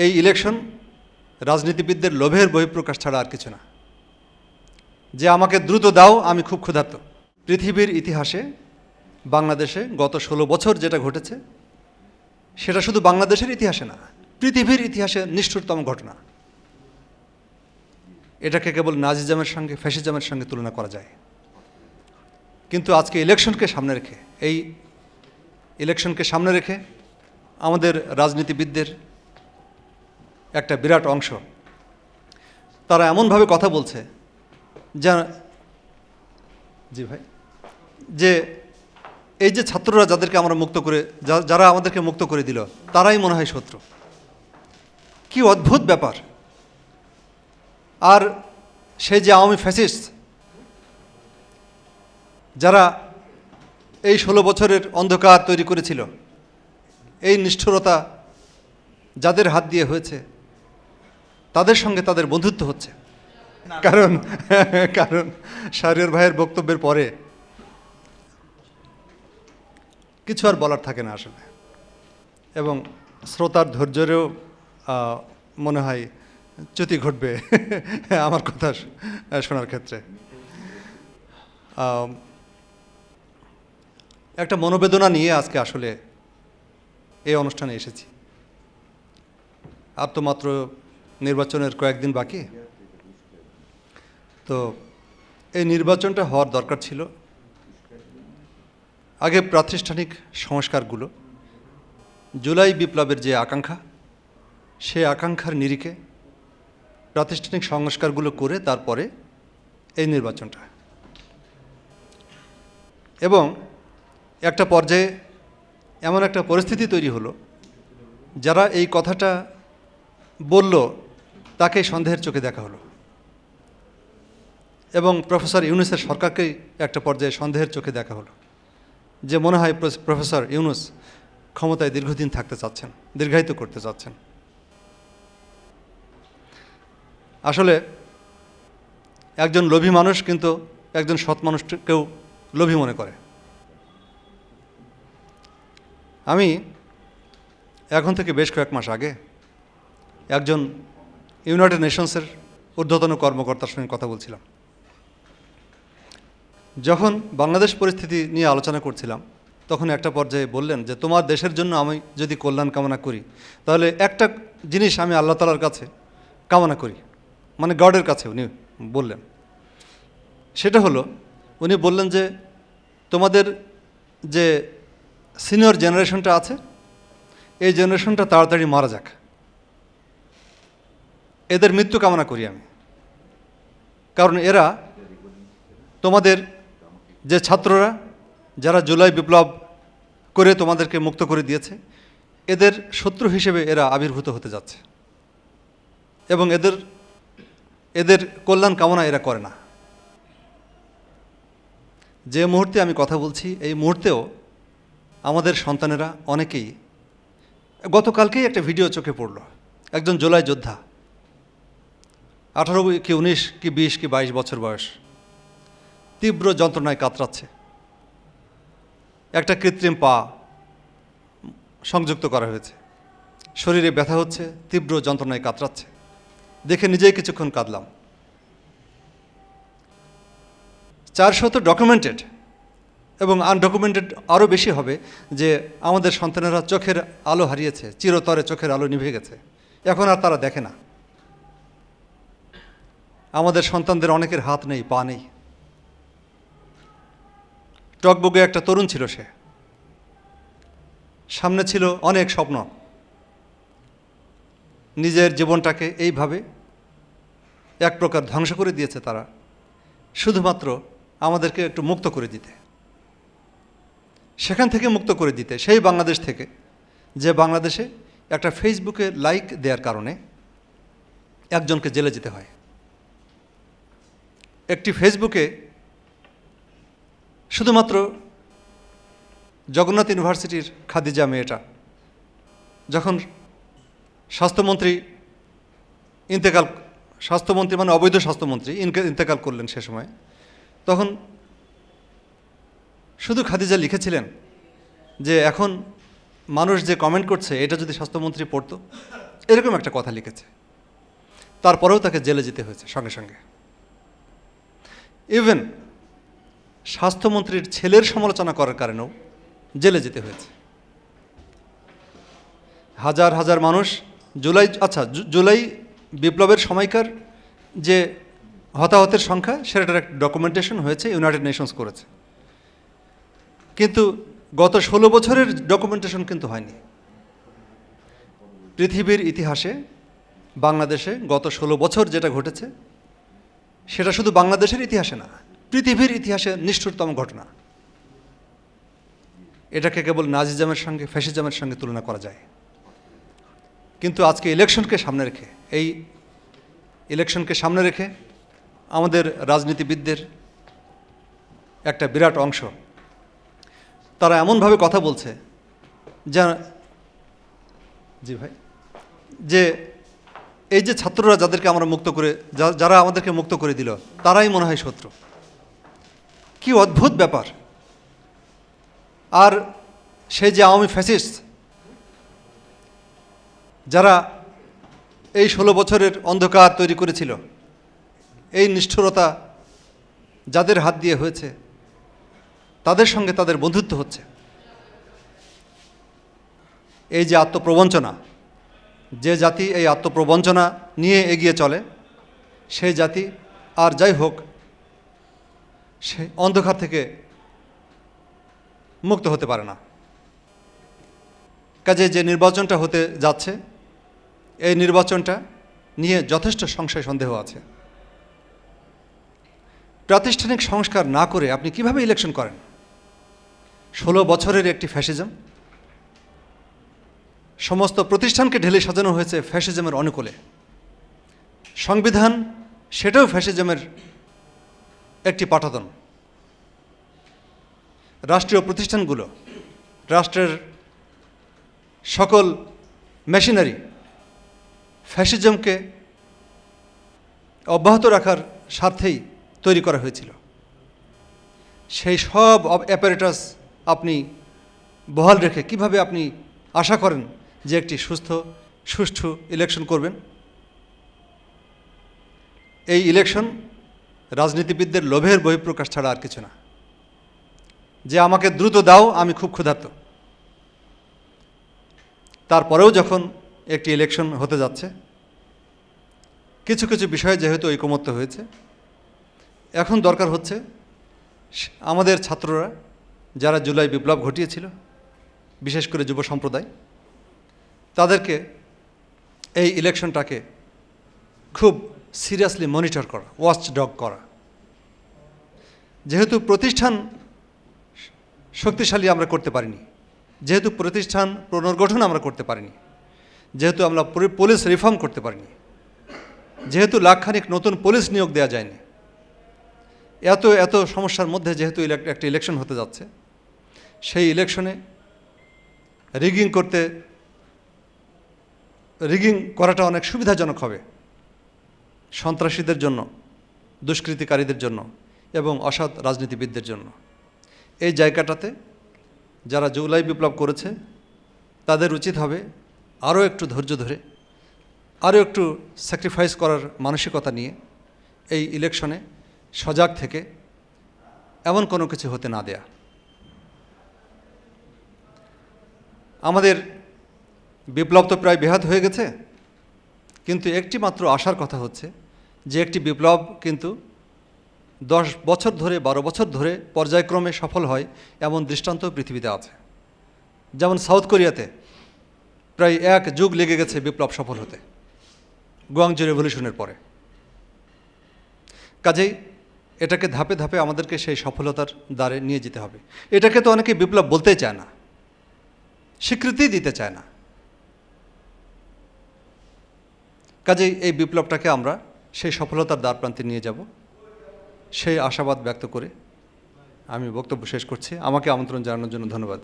এই ইলেকশন রাজনীতিবিদদের লোভের বহিঃপ্রকাশ ছাড়া আর কিছু না। যে আমাকে দ্রুত দাও, আমি খুব ক্ষুধার্ত। পৃথিবীর ইতিহাসে বাংলাদেশে গত 16 বছর যেটা ঘটেছে সেটা শুধু বাংলাদেশের ইতিহাসে না, পৃথিবীর ইতিহাসে নিষ্ঠুরতম ঘটনা। এটাকে কেবল নাজিজমের সঙ্গে, ফ্যাসিজমের সঙ্গে তুলনা করা যায়। কিন্তু আজকে ইলেকশনকে সামনে রেখে, এই ইলেকশনকে সামনে রেখে আমাদের রাজনীতিবিদদের একটা বিরাট অংশ তারা এমনভাবে কথা বলছে যা, জি ভাই, যে এই যে ছাত্ররা যাদেরকে আমরা মুক্ত করে, যারা আমাদেরকে মুক্ত করে দিল, তারাই মনে হয় শত্রু। কি অদ্ভুত ব্যাপার! আর সেই যে আওয়ামী ফ্যাসিস্ট যারা এই 16 বছরের অন্ধকার তৈরি করেছিল, এই নিষ্ঠুরতা যাদের হাত দিয়ে হয়েছে, তাদের সঙ্গে তাদের বন্ধুত্ব হচ্ছে। কারণ শাহরিয়ার ভাইয়ের বক্তব্যের পরে কিছু আর বলার থাকে না আসলে, এবং শ্রোতার ধৈর্যেরও মনে হয় চ্যুতি ঘটবে আমার কথা শোনার ক্ষেত্রে। একটা মনোবেদনা নিয়ে আজকে আসলে এই অনুষ্ঠানে এসেছি। আর তো মাত্র নির্বাচনের কয়েকদিন বাকি। তো এই নির্বাচনটা হওয়ার দরকার ছিল। আগে প্রাতিষ্ঠানিক সংস্কারগুলো, জুলাই বিপ্লবের যে আকাঙ্ক্ষা, সেই আকাঙ্ক্ষার নিরিখে প্রাতিষ্ঠানিক সংস্কারগুলো করে তারপরে এই নির্বাচনটা। এবং একটা পর্যায়ে এমন একটা পরিস্থিতি তৈরি হলো, যারা এই কথাটা বলল তাকে সন্দেহের চোখে দেখা হলো, এবং প্রফেসর ইউনূসের সরকারকেই একটা পর্যায়ে সন্দেহের চোখে দেখা হলো, যে মনে হয় প্রফেসর ইউনূস ক্ষমতায় দীর্ঘদিন থাকতে চাচ্ছেন, দীর্ঘায়িত করতে চাচ্ছেন। আসলে একজন লোভী মানুষ কিন্তু একজন সৎ মানুষকেও লোভী মনে করে। আমি এখন থেকে বেশ কয়েক মাস আগে একজন ইউনাইটেড নেশনসের ঊর্ধ্বতন কর্মকর্তার সঙ্গে কথা বলছিলাম। যখন বাংলাদেশ পরিস্থিতি নিয়ে আলোচনা করছিলাম, তখন একটা পর্যায়ে বললেন যে তোমার দেশের জন্য আমি যদি কল্যাণ কামনা করি, তাহলে একটা জিনিস আমি আল্লাহ তাআলার কাছে কামনা করি, মানে গডের কাছে উনি বললেন। সেটা হলো, উনি বললেন যে তোমাদের যে সিনিয়র জেনারেশনটা আছে, এই জেনারেশনটা তাড়াতাড়ি মারা যাক, এদের মৃত্যু কামনা করি আমি। কারণ এরা তোমাদের যে ছাত্ররা যারা জুলাই বিপ্লব করে তোমাদেরকে মুক্ত করে দিয়েছে, এদের শত্রু হিসেবে এরা আবির্ভূত হতে যাচ্ছে, এবং এদের কল্যাণ কামনা এরা করে না। যে মুহূর্তে আমি কথা বলছি, এই মুহূর্তেও আমাদের সন্তানেরা অনেকেই, গতকালকেই একটা ভিডিও চোখে পড়ল, একজন জুলাই যোদ্ধা, 18 কি 19 কি 20 কি 22 বছর বয়স, তীব্র যন্ত্রণায় কাতরাচ্ছে। একটা কৃত্রিম পা সংযুক্ত করা হয়েছে, শরীরে ব্যথা হচ্ছে, তীব্র যন্ত্রণায় কাতরাচ্ছে। দেখে নিজেই কিছুক্ষণ কাঁদলাম। 400 ডকুমেন্টেড এবং আনডকুমেন্টেড আরও বেশি হবে, যে আমাদের সন্তানেরা চোখের আলো হারিয়েছে, চিরতরে চোখের আলো নিভে গেছে, এখন আর তারা দেখে না। আমাদের সন্তানদের অনেকের হাত নেই, পা নেই। টকবগে একটা তরুণ ছিল, সে সামনে ছিল অনেক স্বপ্ন। নিজের জীবনটাকে এইভাবে এক প্রকার ধ্বংস করে দিয়েছে তারা, শুধুমাত্র আমাদেরকে একটু মুক্ত করে দিতে, সেখান থেকে মুক্ত করে দিতে, সেই বাংলাদেশ থেকে, যে বাংলাদেশে একটা ফেসবুকে লাইক দেওয়ার কারণে একজনকে জেলে যেতে হয়। একটি ফেসবুকে শুধুমাত্র জগন্নাথ ইউনিভার্সিটির খাদিজা মেয়েটা যখন স্বাস্থ্যমন্ত্রী মানে অবৈধ স্বাস্থ্যমন্ত্রী ইন্তেকাল করলেন, সে সময় তখন শুধু খাদিজা লিখেছিলেন যে এখন মানুষ যে কমেন্ট করছে, এটা যদি স্বাস্থ্যমন্ত্রী পড়তো, এরকম একটা কথা লিখেছে। তারপরেও তাকে জেলে যেতে হয়েছে সঙ্গে সঙ্গে। ইভেন স্বাস্থ্যমন্ত্রীর ছেলের সমালোচনা করার কারণেও জেলে যেতে হয়েছে। হাজার হাজার মানুষ জুলাই বিপ্লবের সময়কার যে হতাহতের সংখ্যা সেটার একটা ডকুমেন্টেশন হয়েছে, ইউনাইটেড নেশনস করেছে। কিন্তু গত 16 বছরের ডকুমেন্টেশন কিন্তু হয়নি। পৃথিবীর ইতিহাসে বাংলাদেশে গত 16 বছর যেটা ঘটেছে সেটা শুধু বাংলাদেশের ইতিহাসে না, পৃথিবীর ইতিহাসে নিষ্ঠুরতম ঘটনা। এটাকে কেবল নাজিজমের সঙ্গে, ফ্যাসিজমের সঙ্গে তুলনা করা যায়। কিন্তু আজকে ইলেকশনকে সামনে রেখে, এই ইলেকশনকে সামনে রেখে আমাদের রাজনীতিবিদদের একটা বিরাট অংশ তারা এমনভাবে কথা বলছে যা, জি ভাই, যে এই যে ছাত্ররা যাদেরকে আমরা মুক্ত করে, যারা আমাদেরকে মুক্ত করে দিল তারাই মনে হয় শত্রু। কি অদ্ভুত ব্যাপার! আর সেই যে আওয়ামী ফ্যাসিস্ট যারা এই 16 বছরের অন্ধকার তৈরি করেছিল, এই নিষ্ঠুরতা যাদের হাত দিয়ে হয়েছে, তাদের সঙ্গে তাদের বন্ধুত্ব হচ্ছে। এই যে আত্মপ্রবঞ্চনা, যে জাতি এই আত্মপ্রবঞ্চনা নিয়ে এগিয়ে চলে, সেই জাতি আর যাই হোক সে অন্ধকার থেকে মুক্ত হতে পারে না। কাজে যে নির্বাচনটা হতে যাচ্ছে, এই নির্বাচনটা নিয়ে যথেষ্ট সংশয় সন্দেহ আছে। প্রাতিষ্ঠানিক সংস্কার না করে আপনি কিভাবে ইলেকশন করেন? 16 বছরের একটি ফ্যাসিজম, সমস্ত প্রতিষ্ঠানকে ঢেলে সাজানো হয়েছে ফ্যাসিজমের অনুকূলে। সংবিধান সেটাও ফ্যাসিজমের একটি পাঠাতন। রাষ্ট্রীয় প্রতিষ্ঠানগুলো, রাষ্ট্রের সকল মেশিনারি ফ্যাসিজমকে অব্যাহত রাখার স্বার্থেই তৈরি করা হয়েছিল। সেই সব অ্যাপারেটাস আপনি বহাল রেখে কিভাবে আপনি আশা করেন যে একটি সুষ্ঠু ইলেকশন করবেন? এই ইলেকশন রাজনীতিবিদদের লোভের বহিঃপ্রকাশ ছাড়া আর কিছু না। যে আমাকে দ্রুত দাও, আমি খুব ক্ষুধার্ত। তারপরেও যখন একটি ইলেকশন হতে যাচ্ছে, কিছু কিছু বিষয়ে যেহেতু ঐকমত্য হয়েছে, এখন দরকার হচ্ছে আমাদের ছাত্ররা যারা জুলাই বিপ্লব ঘটিয়েছিল, বিশেষ করে যুব সম্প্রদায়, তাদেরকে এই ইলেকশনটাকে খুব সিরিয়াসলি মনিটর করা, ওয়াচ ডগ করা। যেহেতু প্রতিষ্ঠান শক্তিশালী আমরা করতে পারিনি, যেহেতু প্রতিষ্ঠান পুনর্গঠন আমরা করতে পারিনি, যেহেতু আমরা পুলিশ রিফর্ম করতে পারিনি, যেহেতু লাখখানিক নতুন পুলিশ নিয়োগ দেওয়া যায়নি, এত সমস্যার মধ্যে যেহেতু একটা ইলেকশন হতে যাচ্ছে, সেই ইলেকশনে রিগিং করাটা অনেক সুবিধাজনক হবে সন্ত্রাসীদের জন্য, দুষ্কৃতিকারীদের জন্য এবং অসৎ রাজনীতিবিদদের জন্য। এই জায়গাটাতে যারা জুলাই বিপ্লব করেছে তাদের উচিত হবে আরও একটু ধৈর্য ধরে, আরও একটু স্যাক্রিফাইস করার মানসিকতা নিয়ে এই ইলেকশনে সজাগ থেকে এমন কোনো কিছু হতে না দেয়া। আমাদের বিপ্লব তো প্রায় বেহাত হয়ে গেছে, কিন্তু একটি মাত্র আশার কথা হচ্ছে যে একটি বিপ্লব কিন্তু 10 বছর ধরে, 12 বছর ধরে পর্যায়ক্রমে সফল হয় এমন দৃষ্টান্ত পৃথিবীতে আছে। যেমন সাউথ কোরিয়াতে প্রায় 1 যুগ লেগে গেছে বিপ্লব সফল হতে, গুয়াংজু রেভলিউশনের পরে। কাজেই এটাকে ধাপে ধাপে আমাদেরকে সেই সফলতার দ্বারে নিয়ে যেতে হবে। এটাকে তো অনেকে বিপ্লব বলতেই চায় না, স্বীকৃতি দিতে চায় না। কাজেই এই বিপ্লবটাকে আমরা সেই সফলতার দ্বারপ্রান্তে নিয়ে যাব, সেই আশাবাদ ব্যক্ত করে আমি বক্তব্য শেষ করছি। আমাকে আমন্ত্রণ জানানোর জন্য ধন্যবাদ।